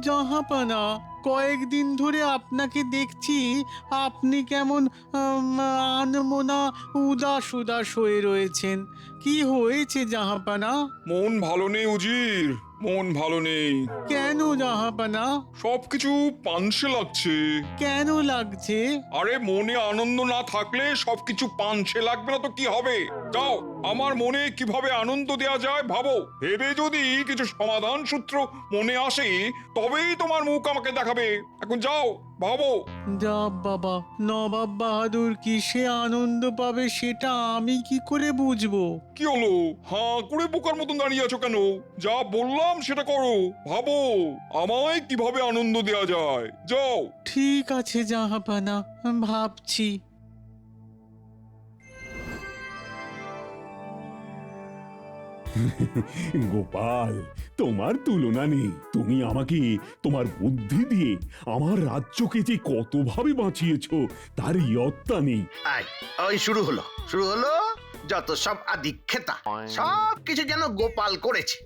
জাহাপানা, কয়েকদিন ধরে আপনাকে দেখছি আপনি কেমন আনমনা উদাস উদাস হয়ে রয়েছেন। কি হয়েছে জাহাপানা? মন ভালো নেই উজির, মন ভালো নেই। কেন জাহাপানা? সবকিছু পানসে লাগছে। কেন লাগছে? আরে মনে আনন্দ না থাকলে সবকিছু পানসে লাগবে না তো কি হবে? যাও, আমার মনে কিভাবে আনন্দ দেয়া যায় ভাবো। ভেবে যদি কিছু সমাধান সূত্র মনে আসে তবেই তোমার মুখ আমাকে দেখাবে। এখন যাও, ভাবো। যা বাবা, নবাব বাহাদুর কিসে আনন্দ পাবে সেটা আমি কি করে বুঝবো? কি হলো, হাঁ করে বোকার মতন দাঁড়িয়ে আছো কেন? যা বললাম সেটা করো, ভাবো আমায় কিভাবে আনন্দ দেয়া যায়। যাও। ঠিক আছে জাহাপানা, ভাবছি। গোপাল, তোমার তুলনা নেই। তুমি আমাকে তোমার বুদ্ধি দিয়ে আমার রাজ্যকে যে কতভাবে বাঁচিয়েছো তার ইয়ত্তা নেই। আয়, ওই শুরু হলো যত সব আদিক্ষেতা, সব কিছু যেন গোপাল করেছে।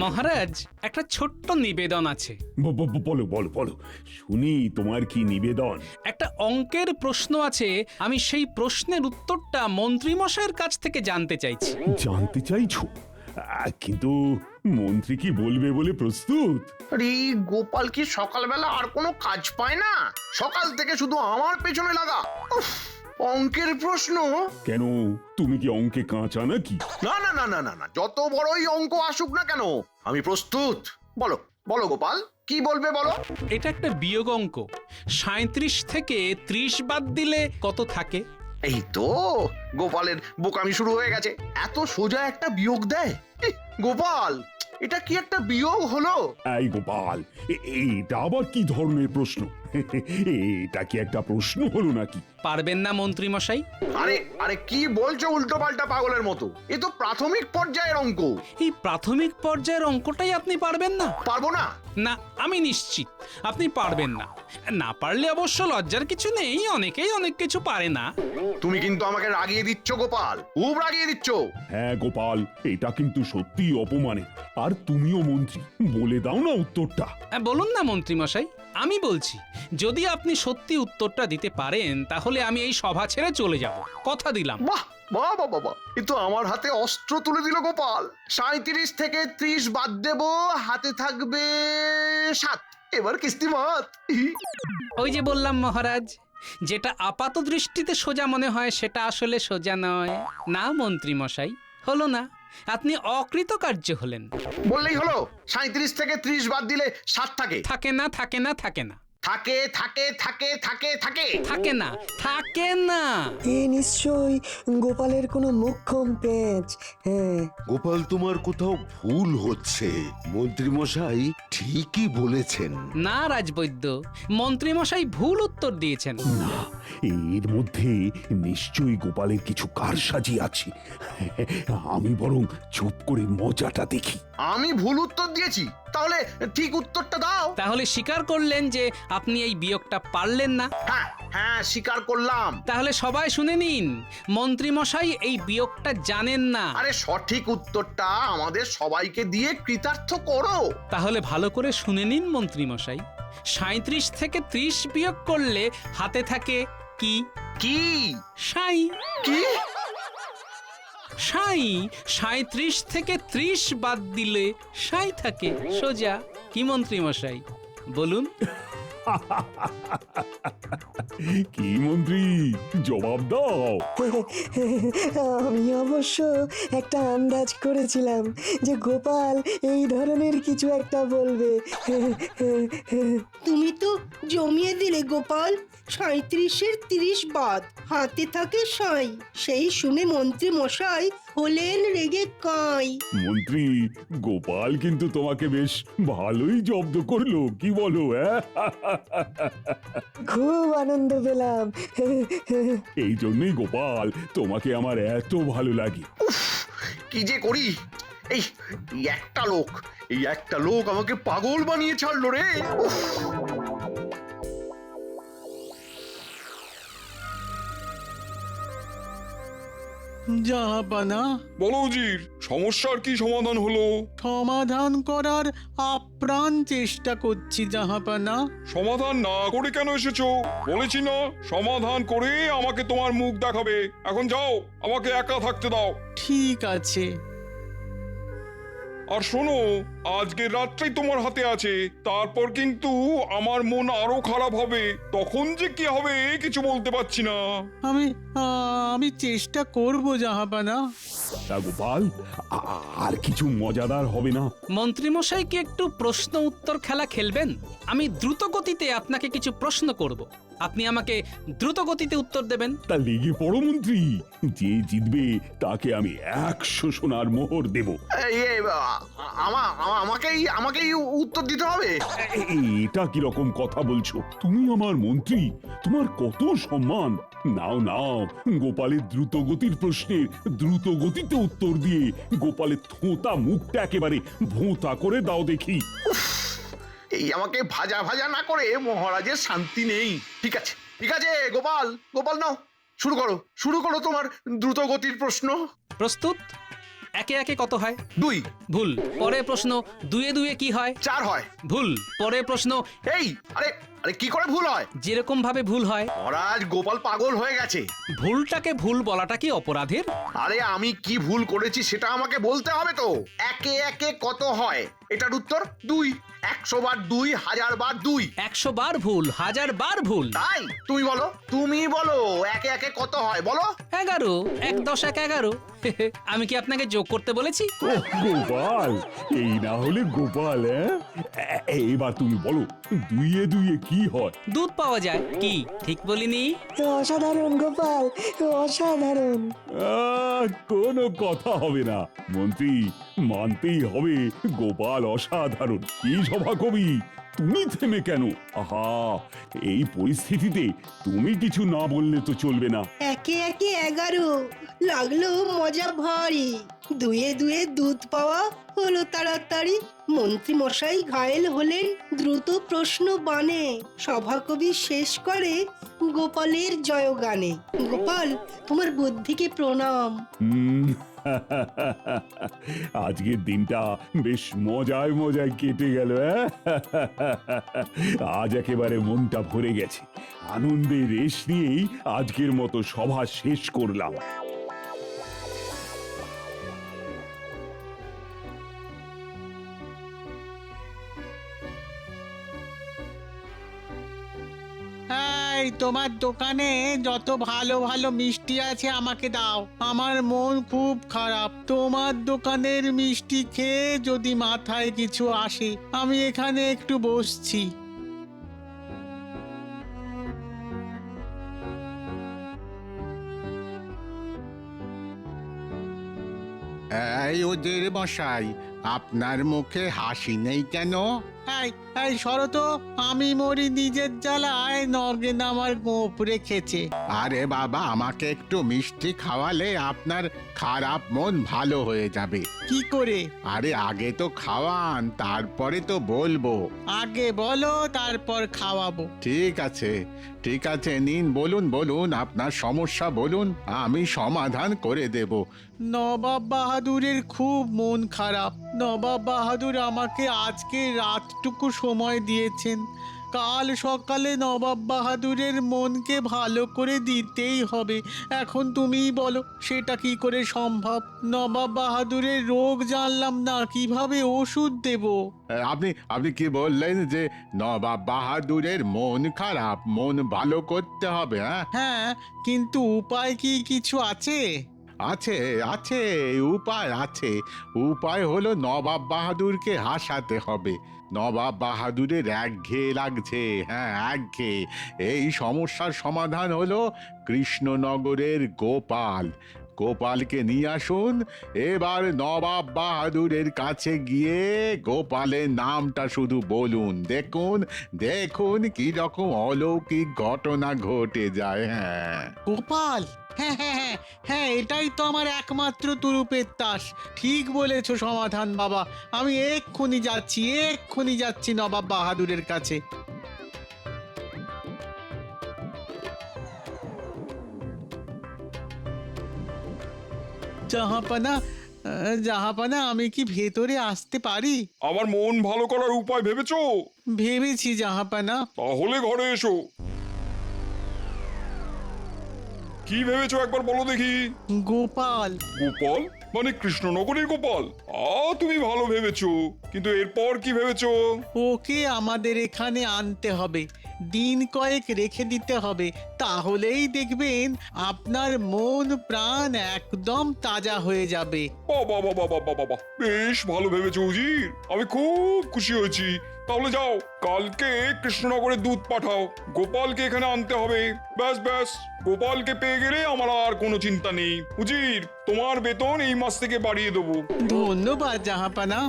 মহারাজ, একটা ছোট্ট নিবেদন আছে। বলো বলো বলো, শুনি তোমার কি নিবেদন। একটা অঙ্কের প্রশ্ন আছে, আমি সেই প্রশ্নের উত্তরটা মন্ত্রীমশাইয়ের কাছ থেকে জানতে চাইছি। জানতে চাইছো? কিন্তু মন্ত্রী কি বলবে বলে প্রস্তুত? আরে গোপাল কি সকালবেলা আর কোনো কাজ পায় না? সকাল থেকে শুধু আমার পেছনে লাগা। উফ, অঙ্কের প্রশ্ন? কেন, তুমি কি অঙ্কে কাঁচা নাকি? না না না না না না, যত বড়ই অঙ্ক আসুক না কেন আমি প্রস্তুত। বলো বলো গোপাল, কি বলবে বলো। এটা একটা বিয়োগ অঙ্ক। 37 থেকে 30 বাদ দিলে কত থাকে? এই তো গোপালের বোকামি শুরু হয়ে গেছে। এত সোজা একটা বিয়োগ দেয়? ইহ, গোপাল, এটা কি একটা বিয়োগ হলো? এই গোপাল, এটা আবার কি ধরনের প্রশ্ন? এটা কি একটা প্রশ্ন হলো নাকি? পারবেন না মন্ত্রীমশাই? আরে আরে কি বলছো উল্টো পাল্টা পাগলের মতো? এ তো প্রাথমিক পর্যায়ের অঙ্ক। এই প্রাথমিক পর্যায়ের অঙ্কটাই আপনি পারবেন না? পারবো না? না, আমি নিশ্চিত আপনি পারবেন না। না পারলে অবশ্য লজ্জার কিছু নেই, অনেকেই অনেক কিছু পারে না। তুমি কিন্তু আমাকে রাগিয়ে দিচ্ছ গোপাল, খুব রাগিয়ে দিচ্ছ। হ্যাঁ গোপাল, এটা কিন্তু সত্যি অপমানের। আর তুমিও মন্ত্রী, বলে দাও না উত্তরটা। বলুন না মন্ত্রীমশাই, আমি বলছি, যদি আপনি সত্যি উত্তরটা দিতে পারেন তাহলে আমি এই সভা ছেড়ে চলে যাব, কথা দিলাম। বাহ বাহ বাহ বাহ, এ তো আমার হাতে অস্ত্র তুলে দিল গোপাল। 37 থেকে 30 বাদ দেব, হাতে থাকবে 7। এবার কিস্তিমাত। ওই যে বললাম মহারাজ, যেটা আপাত দৃষ্টিতে সোজা মনে হয় সেটা আসলে সোজা নয়। না মন্ত্রীমশাই, হলো না, আপনি অকৃতকার্য হলেন। বললেই হলো 37 থেকে 30 বাদ দিলে 7 থাকে। থাকে না, থাকে না, থাকে না, থাকে থাকে থাকে থাকে থাকে থাকে না, থাকে না। এ নিশ্চয়ই গোপালের কোনো মোক্ষম পেঁচ। হ্যাঁ, গোপাল, তোমার কোথাও ভুল হচ্ছে। মন্ত্রীমশাই ঠিকই বলেছেন। না রাজবৈদ্য, মন্ত্রীমশাই ভুল উত্তর দিয়েছেন। না, এর মধ্যে নিশ্চয়ই গোপালের কিছু কারসাজি আছে। আমি বরং চুপ করে মজাটা দেখি। আমি ভুল উত্তর দিয়েছি, তাহলে ঠিক উত্তরটা দাও। তাহলে স্বীকার করলেন যে আপনি এই বিয়োগটা পারলেন না? হ্যাঁ হ্যাঁ, স্বীকার করলাম। তাহলে সবাই শুনে নিন, মন্ত্রীমশাই এই বিয়োগটা জানেন না। আরে সঠিক উত্তরটা আমাদের সবাইকে দিয়ে কৃতার্থ করো। তাহলে ভালো করে শুনে নিন মন্ত্রীমশাই, 37 থেকে 30 বিয়োগ করলে হাতে থাকে কি? কি? সাই। কি? সাই। 37 থেকে 30 বাদ দিলে সাই থাকে, সোজা। কি মন্ত্রীমশাই, বলুন? কি মন্ত্রী, জবাব দাও। আমি অবশ্য একটা আন্দাজ করেছিলাম যে গোপাল এই ধরনের কিছু একটা বলবে। তুমি তো জমিয়ে দিলে গোপাল। 37-এর 30 বাদ, হাতে থাকে সাই। সেই শুনে মন্ত্রী মশাই হলেন রেগে কাঁই। মন্ত্রী, গোপাল কিন্তু তোমাকে বেশ ভালোই জব্দ করলো, কি বলো? খুব আনন্দ পেলাম। এই জন্যই গোপাল, তোমাকে আমার এত ভালো লাগে। কি যে করি, এই এই একটা লোক আমাকে পাগল বানিয়ে ছাড়লো রে। উফ। জাহাপানা, বলো উজির, সমস্যার কি সমাধান হলো? সমাধান করার আপ্রাণ চেষ্টা করছি জাহাপানা। সমাধান না করে কেন এসেছো? বলেছি না সমাধান করে আমাকে তোমার মুখ দেখাবে। এখন যাও, আমাকে একা থাকতে দাও। ঠিক আছে। আর শোনো, আজকের রাতটাই তোমার হাতে আছে, তারপর কিন্তু আমার মন আরো খারাপ হবে। তখন যে কি হবে কিছু বলতে পারছি না। আমি আমি চেষ্টা করব জাহাপানা। তা গোপাল, আর কিছু মজাদার হবে না? মন্ত্রীমশাই কি একটু প্রশ্ন উত্তর খেলা খেলবেন? আমি দ্রুত গতিতে আপনাকে কিছু প্রশ্ন করব, আপনি আমাকে দ্রুত গতিতে উত্তর দেবেন। তা লেগে পড়ো মন্ত্রী, যে জিতবে তাকে আমি 100 সোনার মোহর দেব। আমাকেই উত্তর দিতে হবে? এটা কিরকম কথা বলছো? তুমি আমার মন্ত্রী, তোমার কত সম্মান। নাও নাও, গোপালের দ্রুত গতির প্রশ্নের দ্রুত গতিতে উত্তর দিয়ে গোপালের থোঁতা মুখটা একেবারে ভোঁতা করে দাও দেখি। এই আমাকে ভাজা ভাজা না করে মহারাজের শান্তি নেই। ঠিক আছে ঠিক আছে, গোপাল গোপাল নাও, শুরু করো তোমার দ্রুত গতির প্রশ্ন। প্রস্তুত? একে একে কত হয়? 2। ভুল। পরের প্রশ্ন, দুয়ে দুয়ে কি হয়? 4 হয়। ভুল। পরের প্রশ্ন, এই আরে আরে কি করে ভুল হয়? যেরকম ভাবে ভুল হয়। মহারাজ, গোপাল পাগল হয়ে গেছে। ভুলটাকে ভুল বলাটা কি অপরাধের? আরে আমি কি ভুল করেছি সেটা আমাকে বলতে হবে তো। একে একে কত হয় এটার উত্তর 2। 100 বার 2, 1000 বার 2। 100 বার ভুল, 1000 বার ভুল। তাই তুমি বলো একে একে কত হয় বলো। 11। 1 10 1 11। আমি কি আপনাকে যোগ করতে বলেছি? ওহ, গোপাল, এই না হলে গোপাল। এবার তুমি বলো, দুইয়ে দুইয়ে কি হয়? দুধ পাওয়া যায়। কি ঠিক বলিনি? অসাধারণ গোপাল, অসাধারণ। কোনো কথা হবে না মন্ত্রী, মানতেই হবে গোপাল অসাধারণ। কি সভা কবি, তুমি থেমে কেন? আহা, এই পরিস্থিতিতে তুমি কিছু না বললে তো চলবে না। একে একে 11 লাগলো মজা ভারী। দুয়ে দুয়ে দুধ পাওয়া হলো তাড়াতাড়ি। মন্ত্রী মশাই ঘায়েল হলেন দ্রুত প্রশ্ন বানে। সভাকবি শেষ করে গোপালের জয়গানে। গোপাল, তোমার বুদ্ধিকে প্রণাম। আজকের দিনটা বেশ মজায় মজায় কেটে গেল। আজ একেবারে মনটা ভরে গেছে। আনন্দের রেশ নিয়েই আজকের মতো সভা শেষ করলাম। এই তোমার দোকানে যত ভালো ভালো মিষ্টি আছে আমাকে দাও। আমার মন খুব খারাপ। তোমার দোকানের মিষ্টি খেয়ে যদি মাথায় কিছু আসে, আমি এখানে একটু বসছি। এই ওদের মশাই, আপনার মুখে হাসি নেই কেন? এই এই শরত, আমি মরি নিজের জ্বালায়, নগেন আমার গোপ রেখেছে। আরে বাবা, আমাকে একটু মিষ্টি খাওয়ালে আপনার খারাপ মন ভালো হয়ে যাবে। কি করে? আরে আগে তো খাওয়ান, তারপরে তো বলবো। আগে বলো, তারপর খাওয়াবো। ঠিক আছে ঠিক আছে, নিন, বলুন আপনার সমস্যা বলুন, আমি সমাধান করে দেব। নবাব বাহাদুরের খুব মন খারাপ। নবাব বাহাদুর আমাকে আজকে রাতটুকু সময় দিয়েছেন। কাল সকালে নবাব বাহাদুরের মনকে ভালো করে দিতেই হবে। এখন তুমিই বলো, সেটা কি করে সম্ভব? নবাব বাহাদুরের রোগ জানলাম না, কিভাবে ওষুধ দেব? আপনি কি বললেন যে নবাব বাহাদুরের মন খারাপ, মন ভালো করতে হবে? হ্যাঁ, কিন্তু উপায় কি কিছু আছে? আছে আছে, উপায় আছে। উপায় হলো নবাব বাহাদুরকে হাসাতে হবে। নবাব বাহাদুরের একঘেয়ে লাগছে, হ্যাঁ একঘেয়ে। এই সমস্যার সমাধান হলো কৃষ্ণনগরের গোপাল। গোপালকে নিয়ে আসুন। এবার নবাব বাহাদুরের কাছে গিয়ে গোপালের নামটা শুধু বলুন, দেখুন কি রকম অলৌকিক ঘটনা ঘটে যায়। হ্যাঁ, গোপাল, হ্যাঁ হ্যাঁ হ্যাঁ হ্যাঁ, এটাই তো আমার একমাত্র তুরুপের তাস। ঠিক বলেছো সমাধান বাবা। আমি এক্ষুনি যাচ্ছি নবাব বাহাদুরের কাছে। জাহাপানা জাহাপানা আমি কি ভেতরে আসতে পারি? আমার মন ভালো করার উপায় ভেবেছো? ভেবেছি জাহাপানা। তাহলে ঘরে এসো। কি ভেবেছো একবার বলো দেখি। গোপাল। গোপাল মানে কৃষ্ণনগরের গোপাল? তুমি ভালো ভেবেছো, কিন্তু এরপর কি ভেবেছো? ওকে আমাদের এখানে আনতে হবে, দিন কয়েক রেখে দিতে হবে, তাহলেই দেখবেন আপনার মন প্রাণ একদম তাজা হয়ে যাবে। বাবা বাবা বাবা বাবা, বেশ ভালো ভেবেছো উজির, আমি খুব খুশি হয়েছি। তাহলে যাও, কালকে কৃষ্ণনগরের দুধ পাঠাও, গোপালকে এখানে আনতে হবে। ব্যাস ব্যাস, গোপালকে পেয়ে গেলে আমার আর কোনো চিন্তা নেই। উজির, তোমার বেতন এই মাস থেকে বাড়িয়ে দেবো। ধন্যবাদ জাহাপানা।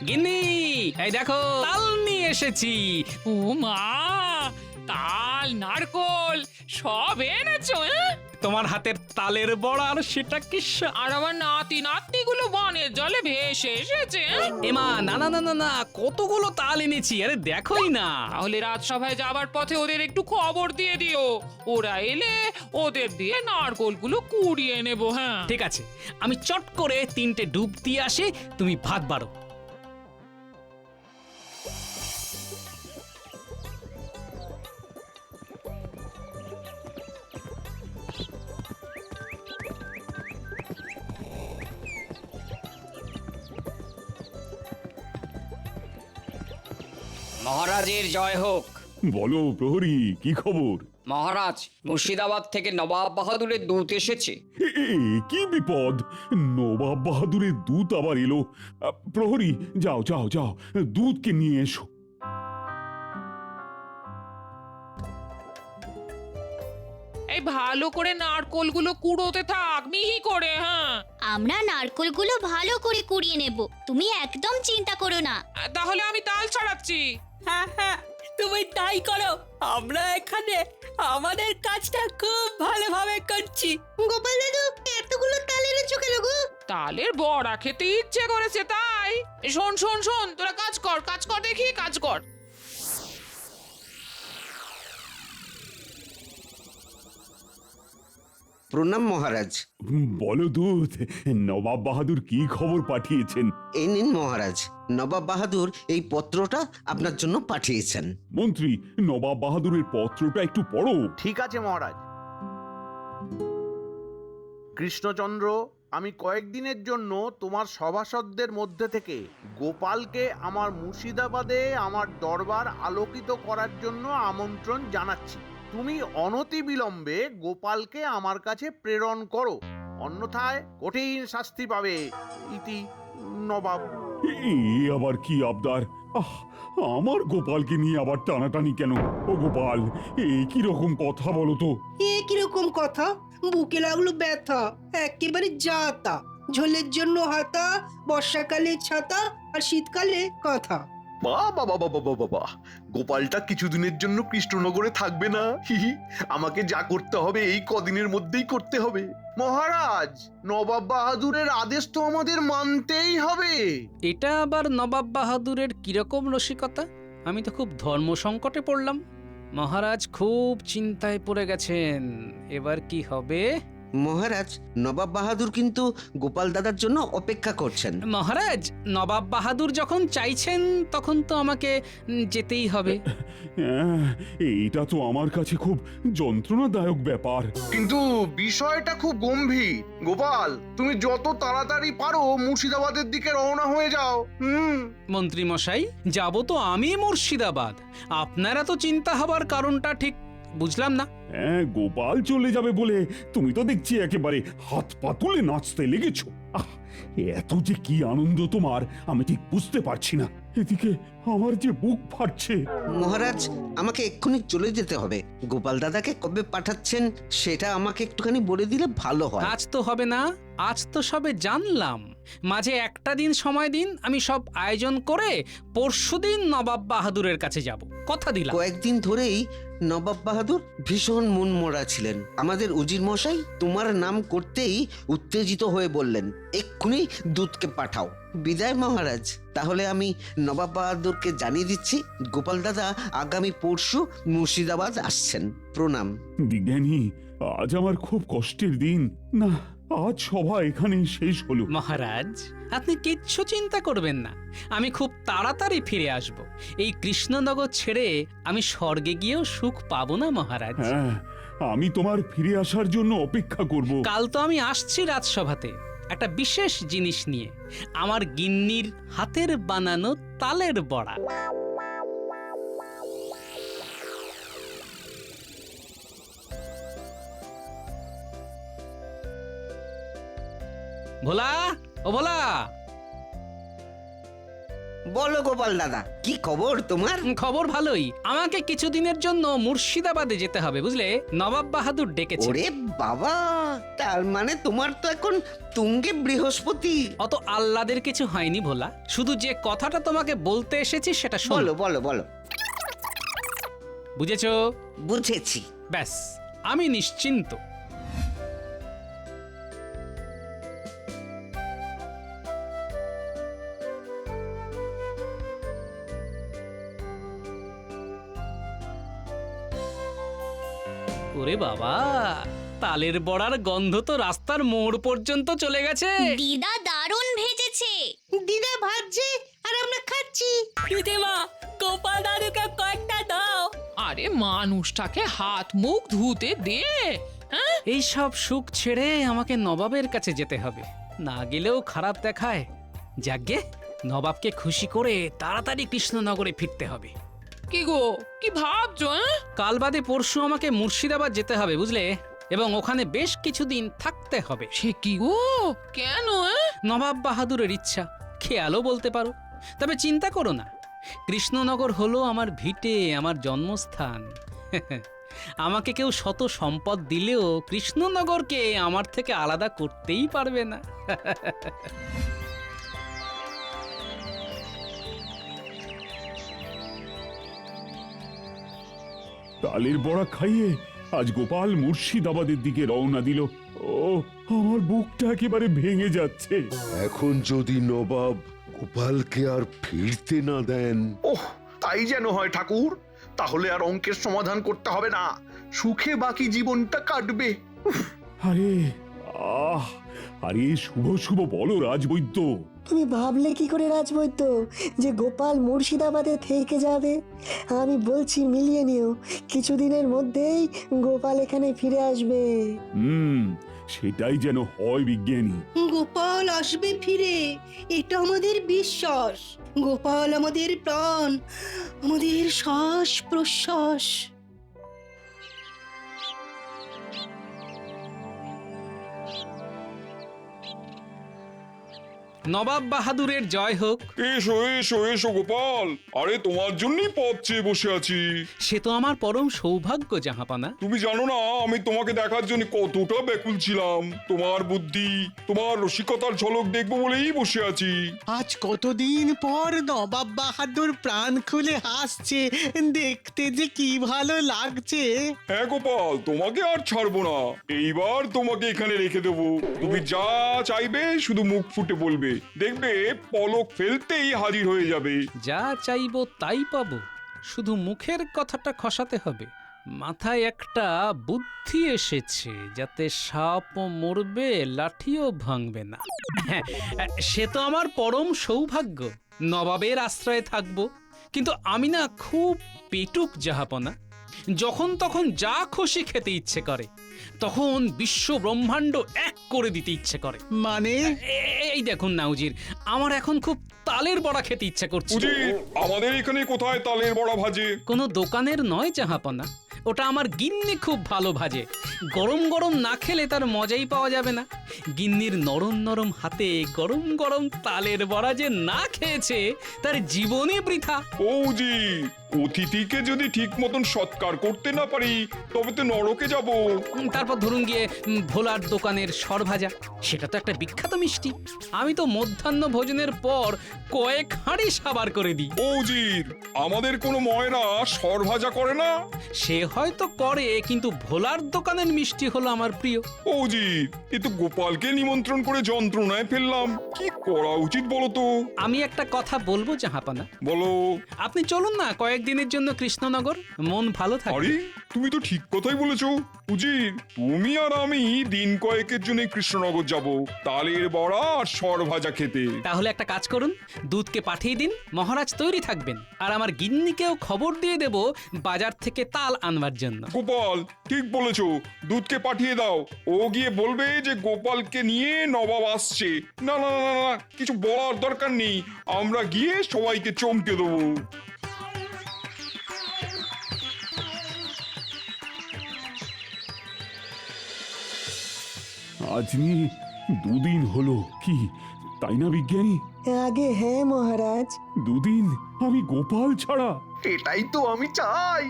গিন্নি, এই দেখো তাল নিয়ে এসেছি। ও মা, তাল নারকোল সব এনেছো? তোমার হাতের তালের বড়া আর সেটা কি আর আমার নাতি নাতনিগুলো বনের জলে ভেসে এসেছে। এমা, না না না না না, কতগুলো তাল এনেছি, আরে দেখোই না। তাহলে রাজসভায় যাবার পথে ওদের একটু খবর দিয়ে দিও, ওরা এলে ওদের দিয়ে নারকোলগুলো কুড়িয়ে নেবো। হ্যাঁ ঠিক আছে, আমি চট করে 3টে ডুব দিয়ে আসি, তুমি ভাত বাড়ো। মহারাজের জয় হোক। বলো প্রহরী, কি খবর? মহারাজ, মুর্শিদাবাদ থেকে নবাব বাহাদুরের দূত এসেছে। কি বিপদ! নবাব বাহাদুরের দূত আবার এলো। প্রহরী, যাও যাও যাও, দূতকে নিয়ে এসো। এই ভালো করে নারকোলগুলো কুড়োতে থাক, মিহি করে। হ্যাঁ, আমরা নারকোলগুলো ভালো করে কুড়িয়ে নেব, তুমি একদম চিন্তা করো না। তাহলে আমি তাল ছাড়াচ্ছি। হ্যাঁ হ্যাঁ, তুমি তাই করো, আমরা এখানে আমাদের কাজটা খুব ভালোভাবে করছি। গোপাল দাদু, এতগুলো তাল এনেছো কেন গো? তালের বড়া খেতে ইচ্ছে করেছে তাই। শোন শোন শোন, তোরা কাজ কর, কাজ কর দেখি, কাজ কর। প্রণাম মহারাজ। বলো দূত, নবাব বাহাদুর কি খবর পাঠিয়েছেন? এই নিন মহারাজ, নবাব বাহাদুর এই পত্রটা আপনার জন্য পাঠিয়েছেন। মন্ত্রী, নবাব বাহাদুরের পত্রটা একটু পড়ো। ঠিক আছে মহারাজ। কৃষ্ণচন্দ্র, আমি কয়েকদিনের জন্য তোমার সভাসদদের মধ্যে থেকে গোপালকে আমার মুর্শিদাবাদে আমার দরবার আলোকিত করার জন্য আমন্ত্রণ জানাচ্ছি। তুমি অনতিবিলম্বে গোপালকে আমার কাছে প্রেরণ করো, অন্যথায় কঠিন শাস্তি পাবে। ইতি নবাব। আবার কি আবদার? আমার গোপালকে নিয়ে আবার টানাটানি কেন? ও গোপাল, কি রকম কথা বলো তো? কিরকম কথা? বুকে লাগলো ব্যথা, একেবারে যাতা। ঝোলের জন্য হাতা, বর্ষাকালে ছাতা, আর শীতকালে কথা। বাবা বাবা বাবা বাবা, গোপালটা কিছুদিনের জন্য কৃষ্ণনগরে থাকবে না। হিহি, আমাকে যা করতে হবে এই কদিনের মধ্যেই করতে হবে। মহারাজ, নবাব বাহাদুরের আদেশ তো আমাদের মানতেই হবে। এটা আবার নবাব বাহাদুরের কিরকম রসিকতা? আমি তো খুব ধর্ম সংকটে পড়লাম। মহারাজ খুব চিন্তায় পড়ে গেছেন, এবার কি হবে? মহারাজ, নবাব বাহাদুর কিন্তু গোপাল দাদার জন্য অপেক্ষা করছেন। মহারাজ, নবাব বাহাদুর যখন চাইছেন তখন তো আমাকে যেতেই হবে। এইটা তো আমার কাছে খুব যন্ত্রণাদায়ক ব্যাপার। কিন্তু বিষয়টা খুব গম্ভীর। গোপাল, তুমি যত তাড়াতাড়ি পারো মুর্শিদাবাদের দিকে রওনা হয়ে যাও। মন্ত্রী মশাই, যাব তো আমি মুর্শিদাবাদ, আপনারা তো চিন্তা হবার কারণটা ঠিক বুঝলাম না। গোপাল চলে যাবে বলে তুমি তো দেখছি একেবারে হাত পা তুলে নাচতে লেগেছো। এত যে কি আনন্দ তোমার, আমি ঠিক বুঝতে পারছি না। এদিকে আমার যে বুক ফাটছে। মহারাজ, আমাকে এক্ষুনি চলে যেতে হবে। গোপাল দাদাকে কবে পাঠাচ্ছেন সেটা আমাকে একটুখানি বলে দিলে ভালো হয়। আজ তো হবে না, আজ তো সবে জানলাম। মাঝে একটা দিন সময় দিন, আমি সব আয়োজন করে পরশুদিন নবাব বাহাদুরের কাছে যাব, কথা দিলাম। কয়েকদিন ধরেই নবাব বাহাদুর ভীষণ মনমরা ছিলেন। আমাদের উজির মশাই তোমার নাম করতেই উত্তেজিত হয়ে বললেন, এক্ষুনি দূতকে পাঠাও। বিদায় মহারাজ। তাহলে আমি নবাব বাহাদুরকে জানিয়ে দিচ্ছি গোপাল দাদা আগামী পরশু মুর্শিদাবাদ আসছেন। প্রণাম। বিজ্ঞানী, আজ আমার খুব কষ্টের দিন। না, আজ সভা এখানেই শেষ হলো। মহারাজ, আপনি কিচ্ছু চিন্তা করবেন না, আমি খুব তাড়াতাড়ি ফিরে আসব। এই কৃষ্ণনগর ছেড়ে আমি স্বর্গে গিয়েও সুখ পাবো না মহারাজ। হ্যাঁ, আমি তোমার ফিরে আসার জন্য অপেক্ষা করব। কাল তো আমি আসছি রাজসভাতে একটা বিশেষ জিনিস নিয়ে, আমার গিন্নির হাতের বানানো তালের বড়া। ভোলা, ও ভোলা, বলো গোপাল দাদা, কি খবর তোমার? খবর ভালোই। আমাকে কিছুদিনের জন্য মুর্শিদাবাদে যেতে হবে, বুঝলে? নবাব বাহাদুর ডেকেছে। ওরে বাবা, তার মানে তোমার তো এখন তুঙ্গে বৃহস্পতি। অত আহ্লাদের কিছু হয়নি ভোলা, শুধু যে কথাটা তোমাকে বলতে এসেছি সেটা শোনো। বলো বলো বলো। বুঝেছো? বুঝেছি। ব্যাস, আমি নিশ্চিন্ত। ওরে বাবা, তালের বড়ার গন্ধ তো রাস্তার মোড় পর্যন্ত চলে গেছে। দিদা দারুণ ভেজেছে। দিদা ভাজছে আর আমরা খাচ্ছি। দিদিমা, গোপাল দাদুকে কয়েকটা দাও। আরে মানুষটাকে হাত মুখ ধুতে দে। হ্যাঁ, এই সব সুখ ছেড়ে আমাকে নবাবের কাছে যেতে হবে, না গেলেও খারাপ দেখায়। যাগ্গে, নবাবকে খুশি করে তাড়াতাড়ি কৃষ্ণনগরে ফিরতে হবে। কি গো, কি ভাবছো? কাল বাদে পরশু আমাকে মুর্শিদাবাদ যেতে হবে, বুঝলে? এবং ওখানে বেশ কিছুদিন থাকতে হবে। সে কি গো, কেন? নবাব বাহাদুরের ইচ্ছা, খেয়ালও বলতে পারো। তবে চিন্তা করো না, কৃষ্ণনগর হলো আমার ভিটে, আমার জন্মস্থান। আমাকে কেউ শত সম্পদ দিলেও কৃষ্ণনগরকে আমার থেকে আলাদা করতেই পারবে না। তালের বড়া খাইয়ে আজ গোপাল মুর্শিদাবাদের দিকে রওনা দিল। ও, আমার বুকটা একেবারে ভেঙে যাচ্ছে। এখন যদি নবাব গোপালকে আর ফিরতে না দেন। ওহ, তাই যেন হয় ঠাকুর। তাহলে আর অঙ্কের সমাধান করতে হবে না, সুখে বাকি জীবনটা কাটবে। আরে আরে শুভ শুভ বলো রাজবৈদ্য। তুমি ভাবলে কি করে রাজবৈদ্য যে গোপাল মুর্শিদাবাদে থেকে যাবে? আমি বলছি মিলিয়ে নিও, কিছুদিনের মধ্যেই গোপাল এখানে ফিরে আসবে। সেটাই যেন হয় বিজ্ঞানী। গোপাল আসবে ফিরে, এটা আমাদের বিশ্বাস। গোপাল আমাদের প্রাণ, আমাদের শ্বাস প্রশ্বাস। নবাব বাহাদুরের জয় হোক। এসো এসো এসো গোপাল, আরে তোমার জন্যই পথ চেয়ে বসে আছি। সে তো আমার পরম সৌভাগ্য জাহাপানা। তুমি জানো না আমি তোমাকে দেখার জন্য কতটা ব্যাকুল ছিলাম। তোমার বুদ্ধি, তোমার রসিকতার ঝলক দেখবো বলেই বসে আছি। আজ কতদিন পর নবাব বাহাদুর প্রাণ খুলে হাসছে, দেখতে যে কি ভালো লাগছে। হ্যাঁ গোপাল, তোমাকে আর ছাড়বো না। এইবার তোমাকে এখানে রেখে দেবো। তুমি যা চাইবে শুধু মুখ ফুটে বলবে, দেখবে পলক ফেলতেই হাজির হয়ে যাবে। যা চাইবো তাই পাবো, শুধু মুখের কথাটা খসাতে হবে। মাথায় একটা বুদ্ধি এসেছে, যাতে সাপও মরবে লাঠিও ভাঙবে না। সে তো আমার পরম সৌভাগ্য, নবাবের আশ্রয়ে থাকবো। কিন্তু আমি না খুব পেটুক জাহাপনা, যখন তখন যা খুশি খেতে ইচ্ছে করে, তখন বিশ্ব ব্রহ্মাণ্ড এক করে দিতে ইচ্ছে করে। মানে এই দেখুন না উজির, আমার এখন খুব তালের বড়া খেতে ইচ্ছে করছে। উজির, আমাদের এখানে কোথায় তালের বড়া ভাজে? কোনো দোকানের নয় জাহাপনা, ওটা আমার গিন্নি খুব ভালো ভাজে। গরম গরম না খেলে তার মজাই পাওয়া যাবে না। গিন্নির নরম নরম হাতে গরম গরম তালের বড়া যে না খেয়েছে তার জীবনই বৃথা। ও উজির, অতিথিকে যদি ঠিক মতন সৎকার করতে না পারি তবে তো নরকে যাব। তারপর ধরুন গিয়ে ভোলার দোকানের সরভাজা, সেটা তো একটা বিখ্যাত মিষ্টি। আমি তো মধ্যাহ্ন ভোজনের পর কয়েক হাঁড়ি সাবার করে দিই। ও উজির, আমাদের কোনো ময়রা সরভাজা করে না? সে হয়তো করে, কিন্তু ভোলার দোকানের মিষ্টি হলো আমার প্রিয়। ও উজির, এ তো গোপালকে নিমন্ত্রণ করে যন্ত্রণায় ফেললাম, কি করা উচিত বলো তো? আমি একটা কথা বলবো জাহাপানা। বলো। আপনি চলুন না কয়েকদিনের জন্য কৃষ্ণনগর, মন ভালো থাকবে। আরে তুমি তো ঠিক কথাই বলেছো উজির, তুমি আর আমি দিন কয়েকের জন্য কৃষ্ণনগর যাব তালের বড়া আর সর ভাজা খেতে। তাহলে একটা কাজ করুন, দুধকে পাঠিয়ে দিন, মহারাজ তৈরি থাকবেন, আর আমার গিন্নিকেও খবর দিয়ে দেব বাজার থেকে তাল আনবার জন্য। গোপাল ঠিক বলেছো, দুধকে পাঠিয়ে দাও, ও গিয়ে বলবে যে গোপালকে নিয়ে নবাব আসছে। না না না না, কিছু বলার দরকার নেই, আমরা গিয়ে সবাইকে চমকে দেবো। আজ নিয়ে দুদিন হলো, কি তাই না বিজ্ঞানী? আগে হ্যাঁ মহারাজ। দুদিন আমি গোপাল ছাড়া। এটাই তো আমি চাই।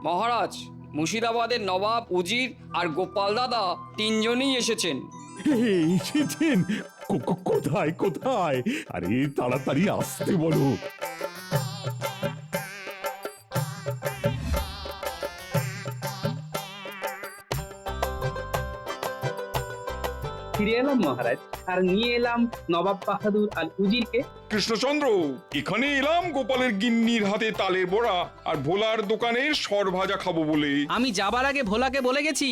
মহারাজ, মুর্শিদাবাদের নবাব, উজির আর গোপাল দাদা তিনজনই এসেছেন। এসেছেন? কোথায় কোথায়? আরে তাড়াতাড়ি আসতে বলো। ফিরে এলাম মহারাজ, আর নিয়ে এলাম নবাব বাহাদুর আর উজিরকে। কৃষ্ণচন্দ্র, এখানে এলাম গোপালের গিন্নির হাতে তালের বড়া আর ভোলার দোকানের সর ভাজা খাবো বলে। আমি যাবার আগে ভোলাকে বলে গেছি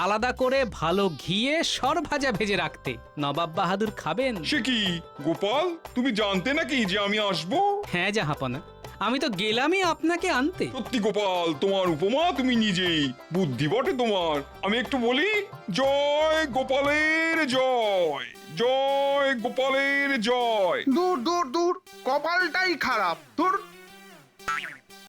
আলাদা করে ভালো ঘিয়ে সর ভাজা ভেজে রাখতে, নবাব বাহাদুর খাবেন। সে কি গোপাল, তুমি জানতে নাকি যে আমি আসবো? হ্যাঁ জাহাপনা, আমি তো গেলামই আপনাকে আনতে। সত্যি গোপাল, তোমার উপমা তুমি নিজেই, বুদ্ধি বটে তোমার। আমি একটু বলি, জয় গোপালের জয়, জয় গোপালের জয়। দূর দূর দূর, কপালটাই খারাপ। দূর।